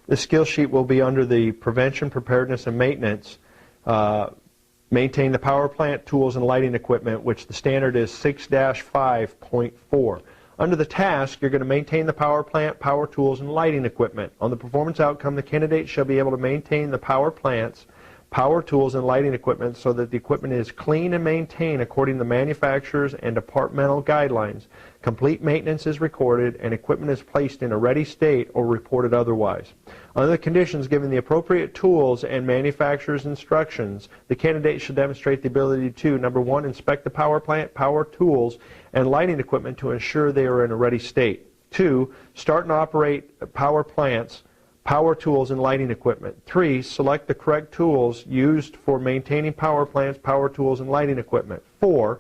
The skill sheet will be under the prevention, preparedness, and maintenance. Maintain the power plant, tools, and lighting equipment, which the standard is 6-5.4. Under the task, you're going to maintain the power plant, power tools, and lighting equipment. On the performance outcome, the candidate shall be able to maintain the power plants, power tools, and lighting equipment so that the equipment is clean and maintained according to the manufacturer's and departmental guidelines. Complete maintenance is recorded and equipment is placed in a ready state or reported otherwise. Under the conditions, given the appropriate tools and manufacturer's instructions, the candidate should demonstrate the ability to, number one, inspect the power plant, power tools, and lighting equipment to ensure they are in a ready state. 2, start and operate power plants, power tools, and lighting equipment. 3, select the correct tools used for maintaining power plants, power tools, and lighting equipment. 4,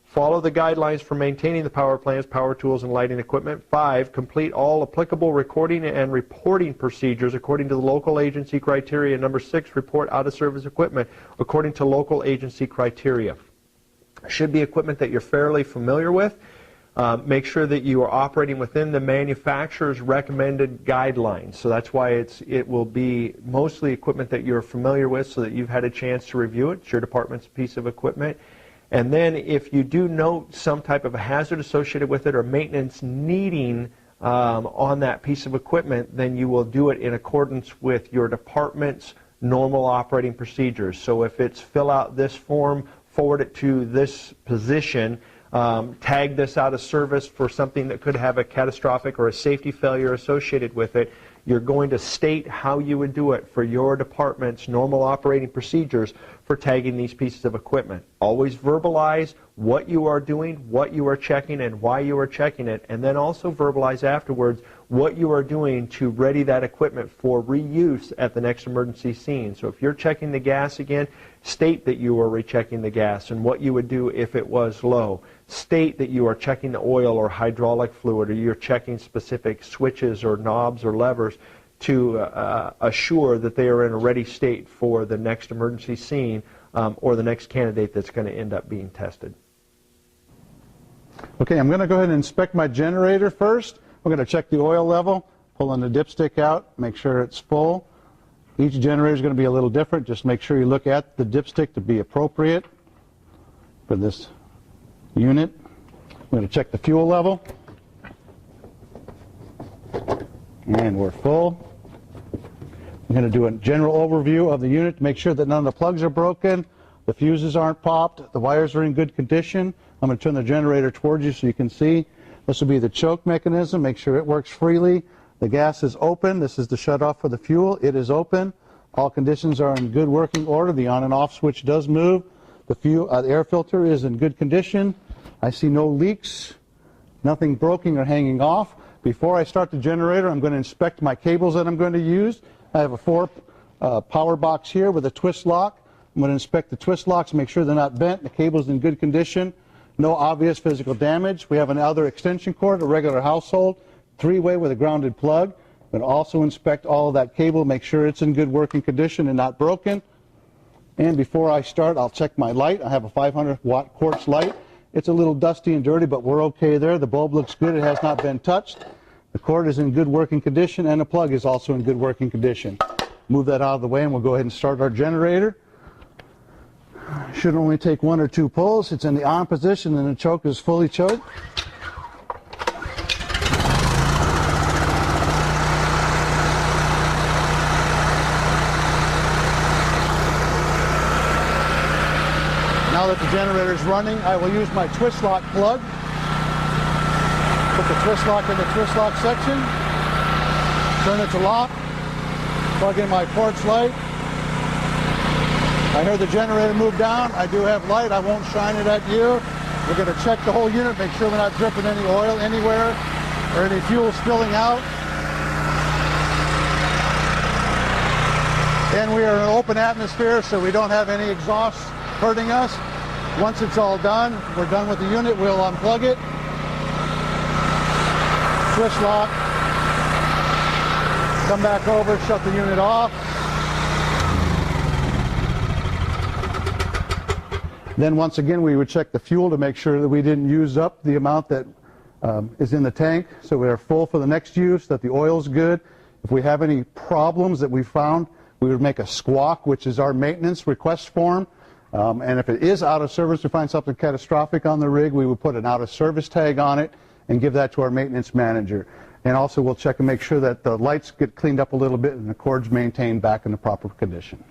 follow the guidelines for maintaining the power plants, power tools, and lighting equipment. 5, complete all applicable recording and reporting procedures according to the local agency criteria. Number 6, report out-of-service equipment according to local agency criteria. Should be equipment that you're fairly familiar with. Make sure that you are operating within the manufacturer's recommended guidelines. So that's why it will be mostly equipment that you're familiar with so that you've had a chance to review it. It's your department's piece of equipment. And then if you do note some type of a hazard associated with it or maintenance needing on that piece of equipment, then you will do it in accordance with your department's normal operating procedures. So if it's fill out this form, forward it to this position, tag this out of service for something that could have a catastrophic or a safety failure associated with it, you're going to state how you would do it for your department's normal operating procedures for tagging these pieces of equipment. Always verbalize what you are doing, what you are checking, and why you are checking it, and then also verbalize afterwards what you are doing to ready that equipment for reuse at the next emergency scene. So if you're checking the gas again, state that you are rechecking the gas and what you would do if it was low. State that you are checking the oil or hydraulic fluid, or you're checking specific switches or knobs or levers to assure that they are in a ready state for the next emergency scene or the next candidate that's going to end up being tested. Okay, I'm going to go ahead and inspect my generator first. We're going to check the oil level, pulling the dipstick out, make sure it's full. Each generator is going to be a little different. Just make sure you look at the dipstick to be appropriate for this unit. I'm going to check the fuel level. And we're full. I'm going to do a general overview of the unit to make sure that none of the plugs are broken, the fuses aren't popped, the wires are in good condition. I'm going to turn the generator towards you so you can see. This will be the choke mechanism. Make sure it works freely. The gas is open. This is the shutoff for the fuel. It is open. All conditions are in good working order. The on and off switch does move. The air filter is in good condition. I see no leaks, nothing broken or hanging off. Before I start the generator, I'm going to inspect my cables that I'm going to use. I have a 4 power box here with a twist lock. I'm going to inspect the twist locks, make sure they're not bent, the cable's in good condition, no obvious physical damage. We have another extension cord, a regular household, 3-way with a grounded plug. I'm going to also inspect all of that cable, make sure it's in good working condition and not broken. And before I start, I'll check my light. I have a 500-watt quartz light. It's a little dusty and dirty, but we're okay there. The bulb looks good. It has not been touched. The cord is in good working condition, and the plug is also in good working condition. Move that out of the way, and we'll go ahead and start our generator. Should only take 1 or 2 pulls. It's in the on position, and the choke is fully choked. Now that the generator is running, I will use my twist lock plug. Put the twist lock in the twist lock section. Turn it to lock. Plug in my quartz light. I heard the generator move down. I do have light. I won't shine it at you. We're going to check the whole unit, make sure we're not dripping any oil anywhere or any fuel spilling out. And we are in an open atmosphere, so we don't have any exhaust hurting us. Once it's all done, we're done with the unit, we'll unplug it. Twist lock. Come back over, shut the unit off. Then once again, we would check the fuel to make sure that we didn't use up the amount that is in the tank. So we are full for the next use, that the oil's good. If we have any problems that we found, we would make a SQAWK, which is our maintenance request form. And if it is out of service, we find something catastrophic on the rig, we would put an out of service tag on it and give that to our maintenance manager. And also we'll check and make sure that the lights get cleaned up a little bit and the cord's maintained back in the proper condition.